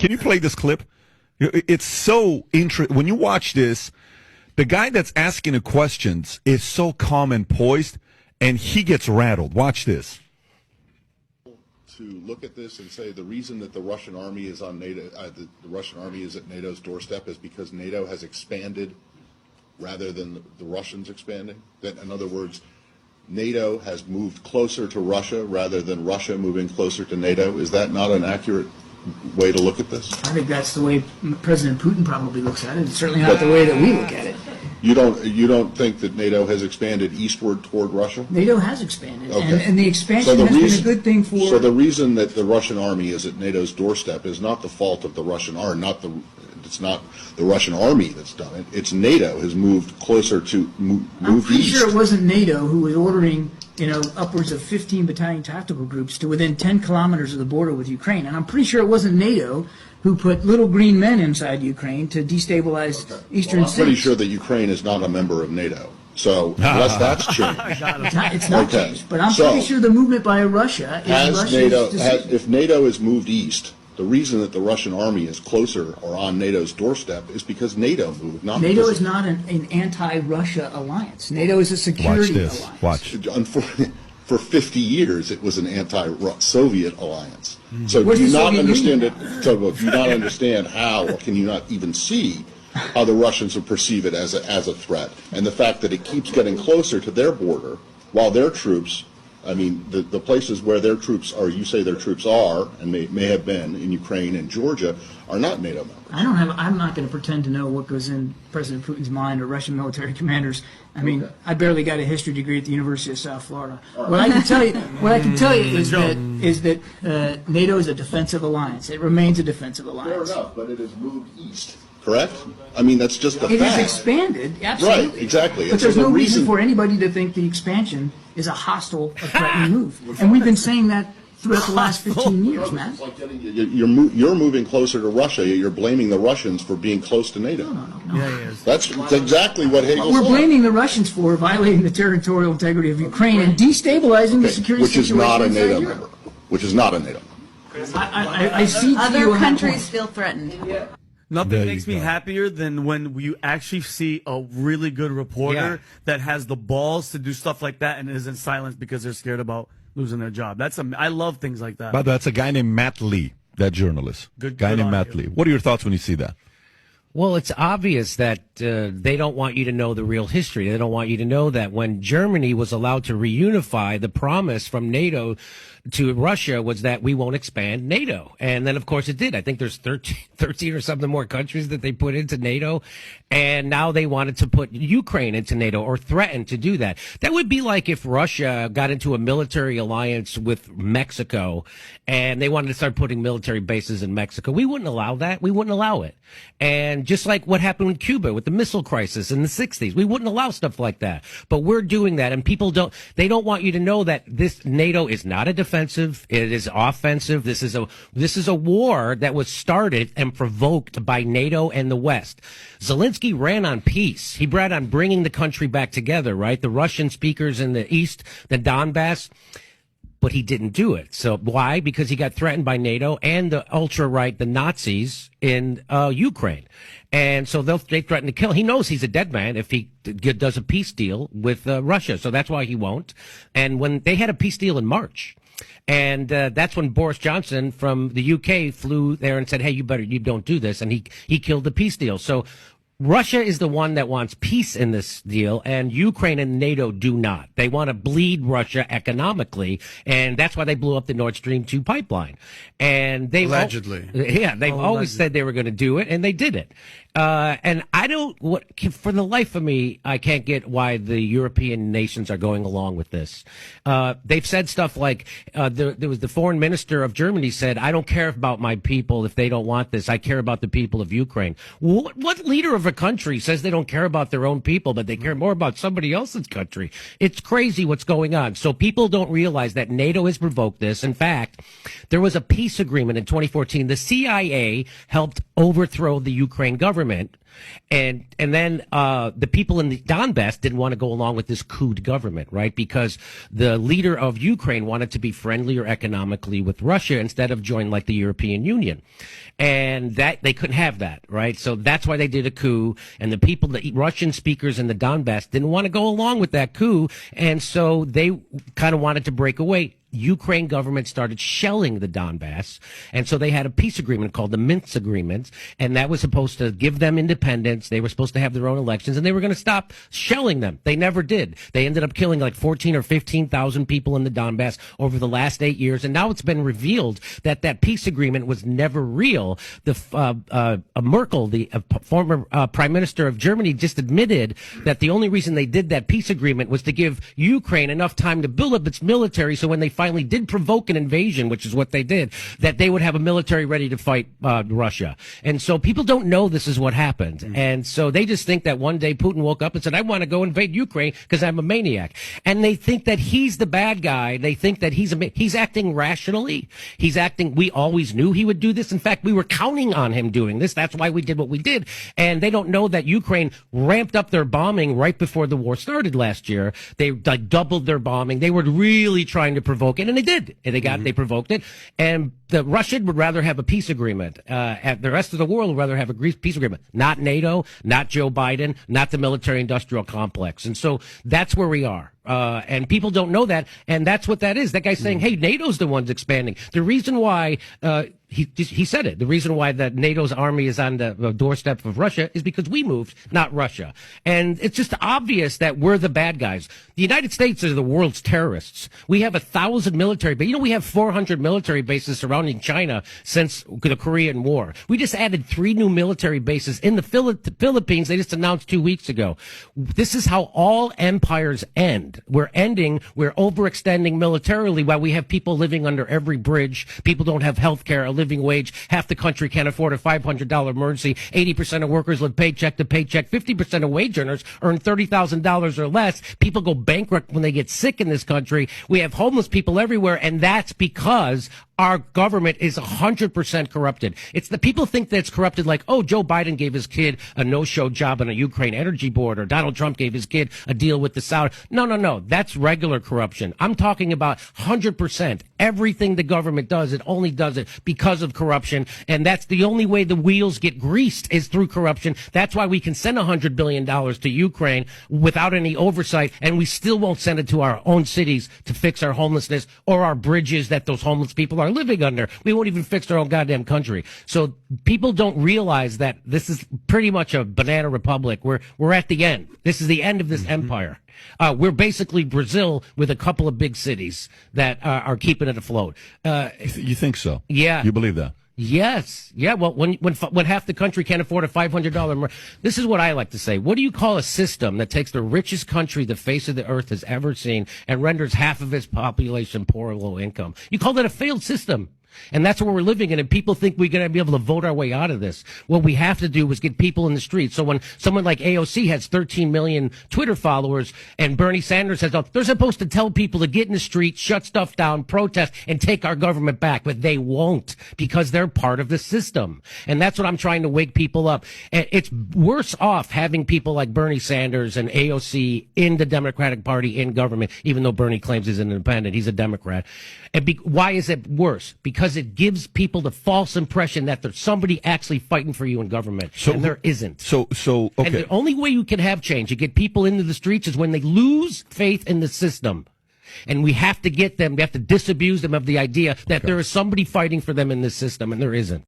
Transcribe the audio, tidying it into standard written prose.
Can you play this clip? It's so interesting. When you watch this, the guy that's asking the questions is so calm and poised, and he gets rattled. Watch this. To look at this and say the reason that the Russian army is on NATO, the Russian army is at NATO's doorstep is because NATO has expanded rather than the Russians expanding. That, in other words, NATO has moved closer to Russia rather than Russia moving closer to NATO. Is that not an accurate way to look at this? I think that's the way President Putin probably looks at it. It's certainly not the way that we look at it. You don't think that NATO has expanded eastward toward Russia? NATO has expanded, Okay. and the expansion has been a good thing for... So the reason that the Russian army is at NATO's doorstep is not the fault of the Russian army, it's not the Russian army that's done it. It's NATO has moved closer to moved I'm pretty east. sure it wasn't NATO who was ordering, upwards of 15 battalion tactical groups to within 10 kilometers of the border with Ukraine. And I'm pretty sure it wasn't NATO who put little green men inside Ukraine to destabilize eastern I'm pretty states. sure that Ukraine is not a member of NATO. So unless that's changed. It's not Okay. changed. But I'm So, pretty sure the movement by Russia is Russia's decision. If NATO has moved east, the reason that the Russian army is closer or on NATO's doorstep is because NATO moved, not NATO because is not an anti-Russia alliance. NATO is a security alliance. Watch. For 50 years, it was an anti-Soviet alliance. So Where's do you the not Soviet understand Union it? So do you not understand how, or can you not even see how the Russians would perceive it as a threat? And the fact that it keeps getting closer to their border, while their troops, I mean, the places where their troops are, you say their troops are, and may have been in Ukraine and Georgia, are not NATO members. I'm not going to pretend to know what goes in President Putin's mind or Russian military commanders. I mean, I barely got a history degree at the University of South Florida. What I can tell you is that NATO is a defensive alliance. It remains a defensive alliance. Fair enough, but it has moved east, correct? I mean, that's just a fact. It has expanded, absolutely. Right, exactly. But And there's so no the reason for anybody to think the expansion is a hostile or threatening move. And we've been saying that throughout the last 15 years, man. It's like you're moving closer to Russia. You're blaming the Russians for being close to NATO. No. Yeah, he is. That's exactly what Hegel We're said. blaming the Russians for violating the territorial integrity of Ukraine and destabilizing the security which is situation not a inside NATO Europe. member. Which is not a NATO member. I see you Other on that countries point. feel threatened. Nothing There makes you me go. happier than when you actually see a really good reporter that has the balls to do stuff like that and isn't silenced because they're scared about losing their job. I love things like that. But that's a guy named Matt Lee, that journalist. Good Guy named on Matt you. Lee. What are your thoughts when you see that? Well, it's obvious that they don't want you to know the real history. They don't want you to know that when Germany was allowed to reunify, the promise from NATO to Russia was that we won't expand NATO. And then, of course, it did. I think there's 13 or something more countries that they put into NATO. And now they wanted to put Ukraine into NATO or threaten to do that. That would be like if Russia got into a military alliance with Mexico and they wanted to start putting military bases in Mexico. We wouldn't allow that. We wouldn't allow it. And just like what happened with Cuba with the missile crisis in the 60s, we wouldn't allow stuff like that. But we're doing that, and people don't want you to know that this NATO is not a defensive, it is offensive. This is a war that was started and provoked by NATO and the West. Zelensky ran on peace. He ran on bringing the country back together, right? The Russian speakers in the East, the Donbass. But he didn't do it. So why? Because he got threatened by NATO and the ultra-right, the Nazis in Ukraine. And so they threaten to kill. He knows he's a dead man if he does a peace deal with Russia. So that's why he won't. And when they had a peace deal in March, and that's when Boris Johnson from the UK flew there and said, hey, you don't do this. And he killed the peace deal. So Russia is the one that wants peace in this deal, and Ukraine and NATO do not. They want to bleed Russia economically, and that's why they blew up the Nord Stream 2 pipeline. And they've Allegedly. they've always said they were going to do it, and they did it. And for the life of me, I can't get why the European nations are going along with this. They've said stuff like, there was the foreign minister of Germany said, I don't care about my people if they don't want this. I care about the people of Ukraine. What leader of a country says they don't care about their own people, but they care more about somebody else's country? It's crazy what's going on. So people don't realize that NATO has provoked this. In fact, there was a peace agreement in 2014. The CIA helped overthrow the Ukraine government government, and then the people in the Donbass didn't want to go along with this coup government, right? Because the leader of Ukraine wanted to be friendlier economically with Russia instead of join like the European Union, and that they couldn't have that, right? So that's why they did a coup, and the people, the Russian speakers in the Donbass, didn't want to go along with that coup, and so they kind of wanted to break away. Ukraine government started shelling the Donbass, and so they had a peace agreement called the Minsk Agreement, and that was supposed to give them independence. They were supposed to have their own elections, and they were going to stop shelling them. They never did. They ended up killing like 14 or 15,000 people in the Donbass over the last 8 years, and now it's been revealed that that peace agreement was never real. The Merkel, the former prime minister of Germany, just admitted that the only reason they did that peace agreement was to give Ukraine enough time to build up its military, so when they finally did provoke an invasion, which is what they did, that they would have a military ready to fight Russia. And so people don't know this is what happened. And so they just think that one day Putin woke up and said, I want to go invade Ukraine because I'm a maniac. And they think that he's the bad guy. They think that he's acting rationally. We always knew he would do this. In fact, we were counting on him doing this. That's why we did what we did. And they don't know that Ukraine ramped up their bombing right before the war started last year. They like doubled their bombing. They were really trying to provoke it, and they did. And they provoked it. And the Russian would rather have a peace agreement. The rest of the world would rather have a peace agreement. Not NATO, not Joe Biden, not the military-industrial complex. And so that's where we are. And people don't know that, and that's what that is. That guy's saying, hey, NATO's the ones expanding. The reason why, he said it, the reason why that NATO's army is on the doorstep of Russia is because we moved, not Russia. And it's just obvious that we're the bad guys. The United States are the world's terrorists. We have 1,000 military bases. We have 400 military bases surrounding China since the Korean War. We just added 3 new military bases in the Philippines. They just announced 2 weeks ago. This is how all empires end. We're overextending militarily while we have people living under every bridge. People don't have health care, a living wage. Half the country can't afford a $500 emergency. 80% of workers live paycheck to paycheck. 50% of wage earners earn $30,000 or less. People go bankrupt when they get sick in this country. We have homeless people everywhere, and that's because our government is 100% corrupted. It's the people think that it's corrupted like, oh, Joe Biden gave his kid a no-show job on a Ukraine energy board, or Donald Trump gave his kid a deal with the Saudi. No. That's regular corruption. I'm talking about 100%. Everything the government does, it only does it because of corruption. And that's the only way the wheels get greased is through corruption. That's why we can send $100 billion to Ukraine without any oversight, and we still won't send it to our own cities to fix our homelessness or our bridges that those homeless people are living under. We won't even fix our own goddamn country. So people don't realize that this is pretty much a banana republic. We're at the end. This is the end of this empire. We're basically Brazil with a couple of big cities that are keeping it afloat. You think so? Yeah. You believe that? Yes. Yeah. Well, when half the country can't afford a $500, this is what I like to say. What do you call a system that takes the richest country the face of the earth has ever seen and renders half of its population poor or low income? You call that a failed system. And that's what we're living in, and people think we're going to be able to vote our way out of this. What we have to do is get people in the streets. So when someone like AOC has 13 million Twitter followers and Bernie Sanders has, they're supposed to tell people to get in the streets, shut stuff down, protest, and take our government back. But they won't, because they're part of the system. And that's what I'm trying to wake people up. And it's worse off having people like Bernie Sanders and AOC in the Democratic Party in government, even though Bernie claims he's an independent. He's a Democrat. And why is it worse? Because it gives people the false impression that there's somebody actually fighting for you in government, and there isn't. So okay. And the only way you can have change, to get people into the streets, is when they lose faith in the system. And we have to get them, we have to disabuse them of the idea that there is somebody fighting for them in this system, and there isn't.